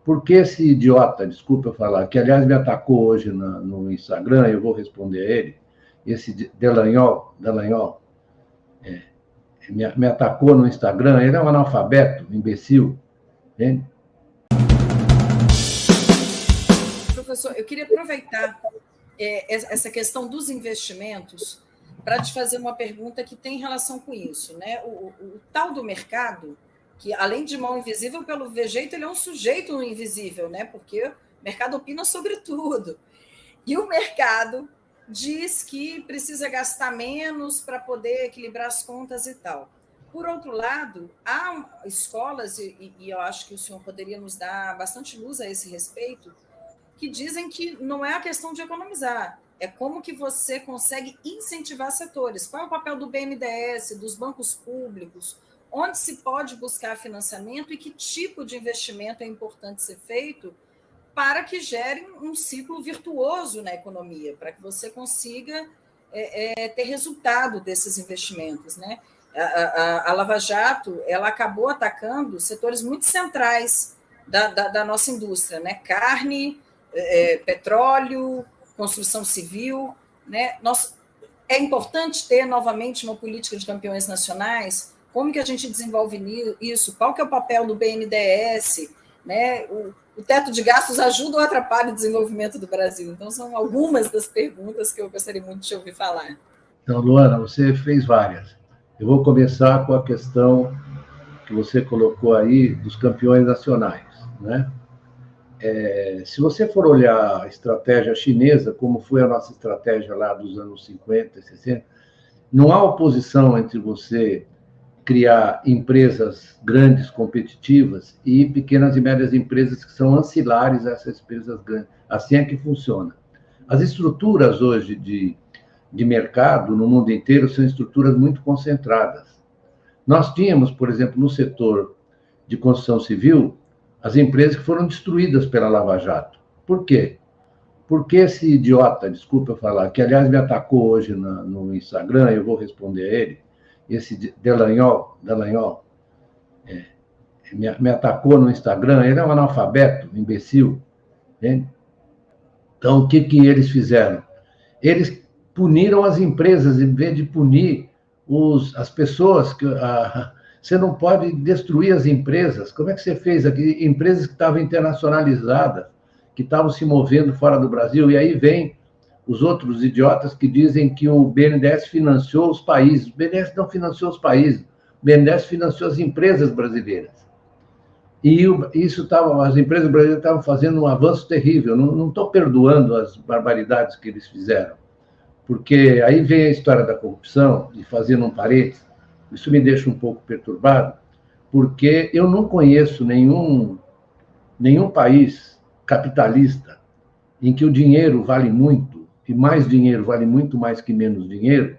por que esse idiota, desculpa eu falar, que aliás me atacou hoje no Instagram, eu vou responder a ele, esse Dallagnol, me atacou no Instagram, ele é um analfabeto, um imbecil, entende? Professor, eu queria aproveitar essa questão dos investimentos para te fazer uma pergunta que tem relação com isso, né? O tal do mercado, que além de mão invisível, pelo jeito, ele é um sujeito invisível, né? Porque o mercado opina sobre tudo. E o mercado diz que precisa gastar menos para poder equilibrar as contas e tal. Por outro lado, há escolas, e eu acho que o senhor poderia nos dar bastante luz a esse respeito, que dizem que não é a questão de economizar, é como que você consegue incentivar setores. Qual é o papel do BNDES, dos bancos públicos, onde se pode buscar financiamento e que tipo de investimento é importante ser feito para que gere um ciclo virtuoso na economia, para que você consiga ter resultado desses investimentos, né? A Lava Jato, ela acabou atacando setores muito centrais da nossa indústria, né? Carne, petróleo, construção civil, né? É importante ter novamente uma política de campeões nacionais. Como que a gente desenvolve isso? Qual que é o papel do BNDES? Né? O teto de gastos ajuda ou atrapalha o desenvolvimento do Brasil? Então, são algumas das perguntas que eu gostaria muito de ouvir falar. Então, Luana, você fez várias. Eu vou começar com a questão que você colocou aí dos campeões nacionais, né? Se você for olhar a estratégia chinesa, como foi a nossa estratégia lá dos anos 50, 60, não há oposição entre você criar empresas grandes, competitivas, e pequenas e médias empresas que são ancilares a essas empresas grandes. Assim é que funciona. As estruturas hoje de mercado no mundo inteiro são estruturas muito concentradas. Nós tínhamos, por exemplo, no setor de construção civil, as empresas que foram destruídas pela Lava Jato. Por quê? Porque esse idiota, desculpa eu falar, que aliás me atacou hoje no Instagram, eu vou responder a ele, esse Dallagnol, me atacou no Instagram, ele é um analfabeto, um imbecil. Entende? Então, o que eles fizeram? Eles puniram as empresas, em vez de punir as pessoas. Você não pode destruir as empresas. Como é que você fez aqui? Empresas que estavam internacionalizadas, que estavam se movendo fora do Brasil, e aí vem os outros idiotas que dizem que o BNDES financiou os países. O BNDES não financiou os países, o BNDES financiou as empresas brasileiras. E as empresas brasileiras estavam fazendo um avanço terrível. Não estou perdoando as barbaridades que eles fizeram, porque aí vem a história da corrupção, e fazendo um parênteses, isso me deixa um pouco perturbado, porque eu não conheço nenhum país capitalista em que o dinheiro vale muito, e mais dinheiro vale muito mais que menos dinheiro,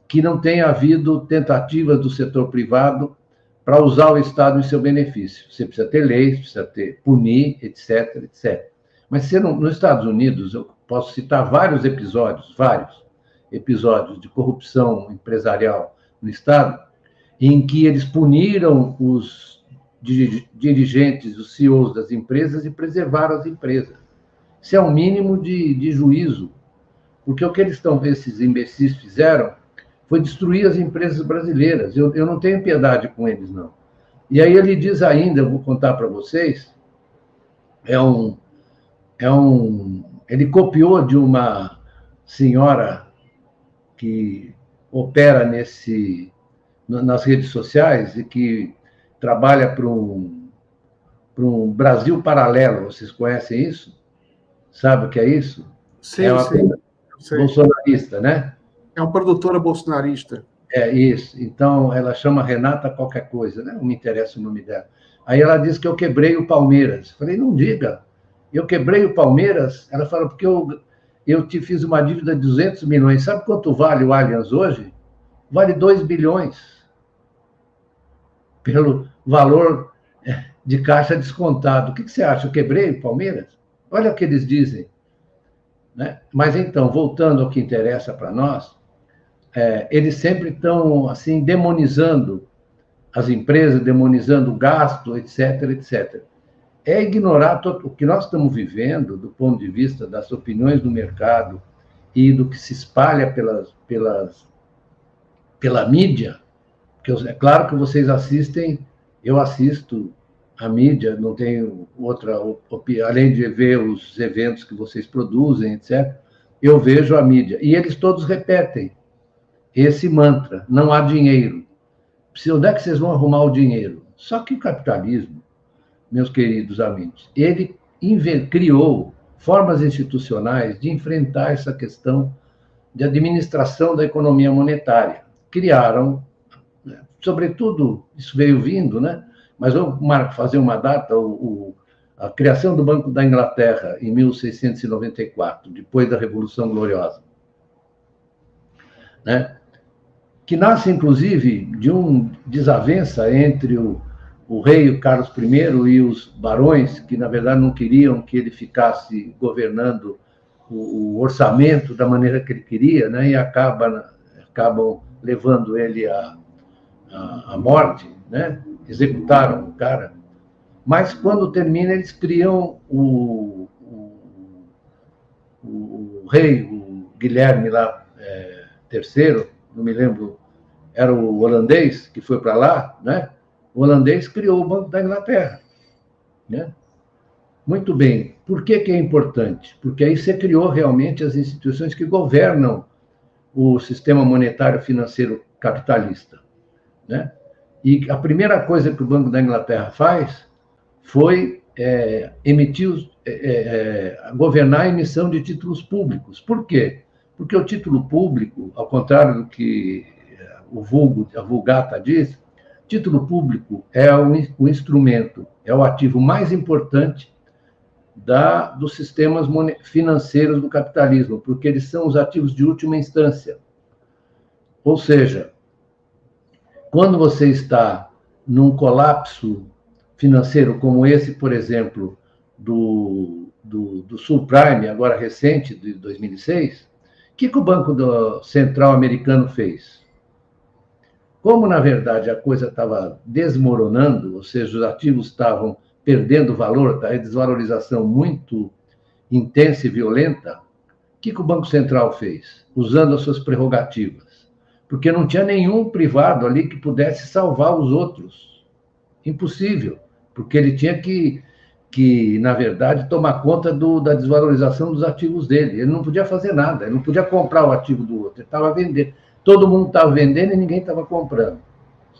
que não tenha havido tentativas do setor privado para usar o Estado em seu benefício. Você precisa ter leis, precisa punir, etc, etc. Mas nos Estados Unidos, eu posso citar vários episódios de corrupção empresarial no Estado, em que eles puniram os dirigentes, os CEOs das empresas e preservaram as empresas. Isso é um mínimo de juízo, porque o que esses imbecis fizeram foi destruir as empresas brasileiras. Eu não tenho piedade com eles, não. E aí ele diz ainda, eu vou contar para vocês, ele copiou de uma senhora que opera nas redes sociais e que trabalha para um Brasil paralelo. Vocês conhecem isso? Sabe o que é isso? Sim, sim. Bolsonarista, né? É uma produtora bolsonarista. É isso. Então, ela chama Renata qualquer coisa, né? Não me interessa o nome dela. Aí ela diz que eu quebrei o Palmeiras. Eu falei, não diga. Eu quebrei o Palmeiras? Ela fala, porque eu te fiz uma dívida de 200 milhões. Sabe quanto vale o Allianz hoje? Vale 2 bilhões. Pelo valor de caixa descontado. O que você acha? Eu quebrei o Palmeiras? Olha o que eles dizem. Né? Mas então, voltando ao que interessa para nós, eles sempre estão assim demonizando as empresas, demonizando o gasto, etc, etc. é ignorar o que nós estamos vivendo do ponto de vista das opiniões do mercado e do que se espalha pela mídia, porque é claro que vocês assistem, eu assisto a mídia, não tenho outra opinião, além de ver os eventos que vocês produzem, etc., eu vejo a mídia, e eles todos repetem esse mantra, não há dinheiro. Onde é que vocês vão arrumar o dinheiro? Só que o capitalismo, meus queridos amigos, ele criou formas institucionais de enfrentar essa questão de administração da economia monetária. Criaram, sobretudo, isso veio vindo, né? Mas vou fazer uma data, a criação do Banco da Inglaterra, em 1694, depois da Revolução Gloriosa, né? Que nasce, inclusive, de uma desavença entre o rei Carlos I e os barões, que, na verdade, não queriam que ele ficasse governando o orçamento da maneira que ele queria, né? E acabam levando ele à morte, né? Executaram o cara. Mas, quando termina, eles criam o rei, o Guilherme lá, III, não me lembro, era o holandês que foi para lá, né? O holandês criou o Banco da Inglaterra, né? Muito bem. Por que é importante? Porque aí você criou realmente as instituições que governam o sistema monetário financeiro capitalista, né? E a primeira coisa que o Banco da Inglaterra faz foi governar a emissão de títulos públicos. Por quê? Porque o título público, ao contrário do que a Vulgata diz, título público é o instrumento, é o ativo mais importante dos sistemas financeiros do capitalismo, porque eles são os ativos de última instância. Ou seja, quando você está num colapso financeiro como esse, por exemplo, do subprime, agora recente, de 2006, o que o Banco Central americano fez? Como, na verdade, a coisa estava desmoronando, ou seja, os ativos estavam perdendo valor, a desvalorização muito intensa e violenta, o que o Banco Central fez? Usando as suas prerrogativas. Porque não tinha nenhum privado ali que pudesse salvar os outros. Impossível, porque ele tinha que na verdade, tomar conta da desvalorização dos ativos dele. Ele não podia fazer nada, ele não podia comprar o ativo do outro, ele estava vendendo. Todo mundo estava vendendo e ninguém estava comprando,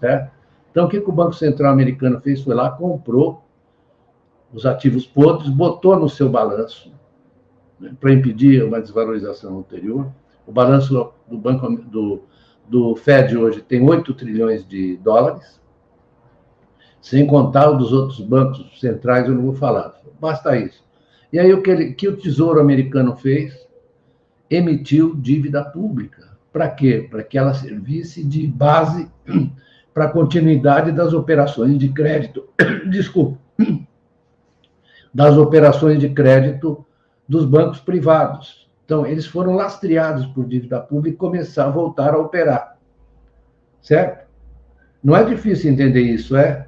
certo? Então, o que o Banco Central americano fez? Foi lá, comprou os ativos podres, botou no seu balanço, né, para impedir uma desvalorização anterior. O balanço do Fed hoje tem 8 trilhões de dólares, sem contar o dos outros bancos centrais, eu não vou falar. Basta isso. E aí, o que o Tesouro americano fez? Emitiu dívida pública. Para quê? Para que ela servisse de base para a continuidade das operações de crédito. Desculpa. Das operações de crédito dos bancos privados. Então, eles foram lastreados por dívida pública e começaram a voltar a operar. Certo? Não é difícil entender isso, é?